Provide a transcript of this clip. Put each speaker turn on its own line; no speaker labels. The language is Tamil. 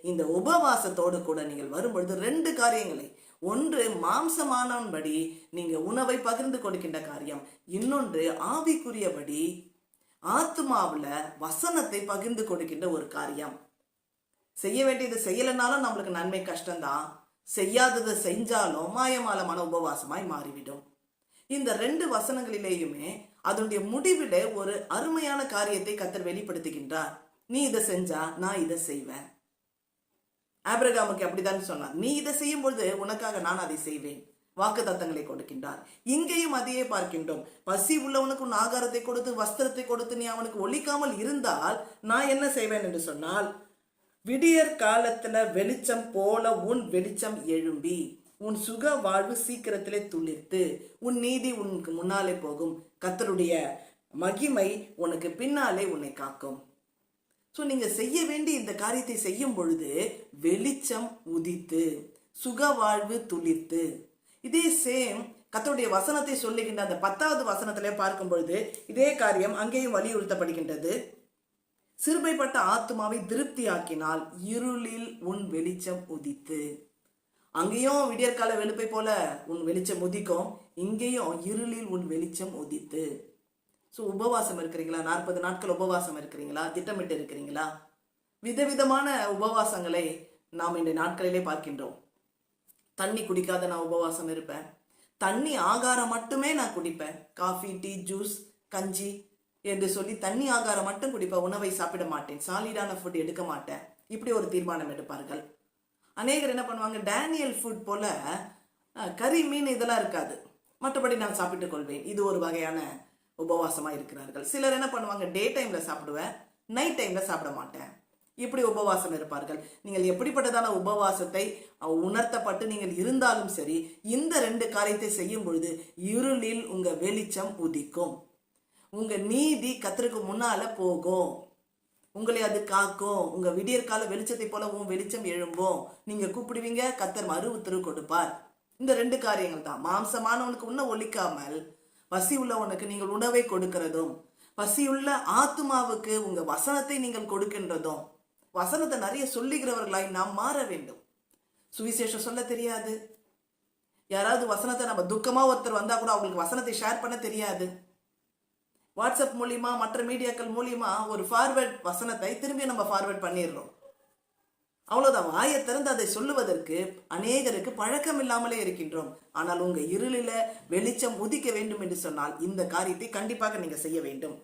இந்த உபவாசத்தோடு கூட நீங்கள் வரும்பொழுது ரெண்டு காரியங்களை, ஒன்று மாம்சமானபடி நீங்க உணவை பகிர்ந்து கொடுக்கின்ற காரியம், இன்னொன்று ஆவிக்குரியபடி ஆத்மாவுல வசனத்தை பகிர்ந்து கொடுக்கின்ற ஒரு காரியம். செய்ய வேண்டியது செய்யலைனாலும் நம்மளுக்கு நன்மை கஷ்டம்தான், செய்யாததை செஞ்சாலும் மாயமாலமான உபவாசமாய் மாறிவிடும். இந்த ரெண்டு வசனங்களிலேயுமே அதனுடைய முடிவில ஒரு அருமையான காரியத்தை கர்த்தர் வெளிப்படுத்துகின்றார். நீ இதை செஞ்சா நான் இதை செய்வேன். ஆபிரகாமுக்கு அப்படித்தான் சொன்னார், நீ இதை செய்யும் பொழுது உனக்காக நான் அதை செய்வேன். வாக்கு தத்தங்களை கொடுக்கின்றார். இங்கேயும் அதையே பார்க்கின்றோம். பசி உள்ளவனுக்கு உன் ஆகாரத்தை கொடுத்து வஸ்திரத்தை கொடுத்து நீ அவனுக்கு ஒழிக்காமல் இருந்தால் நான் என்ன செய்வேன் என்று சொன்னால், விடியற் காலத்துல வெளிச்சம் போல உன் வெளிச்சம் எழும்பி உன் சுக வாழ்வு சீக்கிரத்திலே துளிர்த்து உன் நீதி உனக்கு முன்னாலே போகும், கர்த்தருடைய மகிமை உனக்கு பின்னாலே உன்னை காக்கும். ஸோ நீங்க செய்ய வேண்டிய இந்த காரியத்தை செய்யும் பொழுது வெளிச்சம் உதித்து சுக வாழ்வு துளிர்த்து, இதே சேம் கர்த்தருடைய வசனத்தை சொல்லுகின்ற அந்த 10வது வசனத்திலே பார்க்கும் பொழுது இதே காரியம் அங்கேயும் வலியுறுத்தப்படுகின்றது. சிறுமைப்பட்ட ஆத்மாவை திருப்தியாக்கினால் இருளில் உன் வெளிச்சம் உதித்து. அங்கேயும் விடியற்கால வெளுப்பை போல உன் வெளிச்சம் உதிக்கும், இங்கேயும் இருளில் உன் வெளிச்சம் உதித்து. ஸோ உபவாசம் இருக்கிறீங்களா? 40 நாட்கள் உபவாசம் இருக்கிறீங்களா? திட்டமிட்டு இருக்கிறீங்களா? விதவிதமான உபவாசங்களை நாம் இந்த நாட்களிலே பார்க்கின்றோம். தண்ணி குடிக்காத நான் உபவாசம் இருப்பேன், தண்ணி ஆகாரம் மட்டுமே நான் குடிப்பேன், காஃபி டீ ஜூஸ் கஞ்சி என்று சொல்லி தண்ணி ஆகாரம் மட்டும் குடிப்பேன், உணவை சாப்பிட மாட்டேன், சாலிடான ஃபுட் எடுக்க மாட்டேன், இப்படி ஒரு தீர்மானம் எடுப்பார்கள். அநேகர் என்ன பண்ணுவாங்க, டேனியல் ஃபுட் போல கறி மீன் இதெல்லாம் இருக்காது, மற்றபடி நான் சாப்பிட்டுக் கொள்வேன், இது ஒரு வகையான உபவாசமா இருக்கிறார்கள். சிலர் என்ன பண்ணுவாங்க, டே டைம்ல சாப்பிடுவேன், நைட் டைம்ல சாப்பிட மாட்டேன், இப்படி உபவாசம் இருப்பார்கள். நீங்கள் எப்படிப்பட்டதான உபவாசத்தை உணர்த்தப்பட்டு நீங்கள் இருந்தாலும் சரி, இந்த ரெண்டு காரியத்தை செய்யும் பொழுது இருளில் உங்க வெளிச்சம் உதிக்கும், உங்க நீதி கர்த்தருக்கு முன்னால போகும், உங்களை அது காக்கும், உங்க விடியற்கால வெளிச்சத்தை போல உன் வெளிச்சம் எழும்பும், நீங்க கூப்பிடுவீங்க, கர்த்தர் மறு உத்தரவு கொடுப்பார். இந்த ரெண்டு காரியங்கள் தான். மாம்சமானவனுக்கு உன்ன ஒழிக்காமல் பசி உள்ளவனுக்கு நீங்கள் உணவை கொடுக்கிறதும், பசியுள்ள ஆத்மாவுக்கு உங்க வசனத்தை நீங்கள் கொடுக்கின்றதும். வசனத்தை நிறைய சொல்லுகிறவர்களாய் நாம் மாற வேண்டும். சுவிசேஷம் சொல்ல தெரியாது, யாராவது வசனத்தை நம்ம துக்கமா ஒருத்தர் வந்தா கூட அவங்களுக்கு வசனத்தை ஷேர் பண்ண தெரியாது. வாட்ஸ்அப் மூலியமா மற்ற மீடியாக்கள் மூலியமா ஒரு ஃபார்வர்ட் வசனத்தை திரும்பி நம்ம ஃபார்வர்ட் பண்ணிடுறோம். அவ்வளவுதான். வாயை திறந்து அதை சொல்லுவதற்கு அநேகருக்கு பழக்கம் இல்லாமலே இருக்கின்றோம். ஆனால் உங்க இருளில வெளிச்சம் உதிக்க வேண்டும் என்று சொன்னால் இந்த காரியத்தை கண்டிப்பாக நீங்க செய்ய வேண்டும்.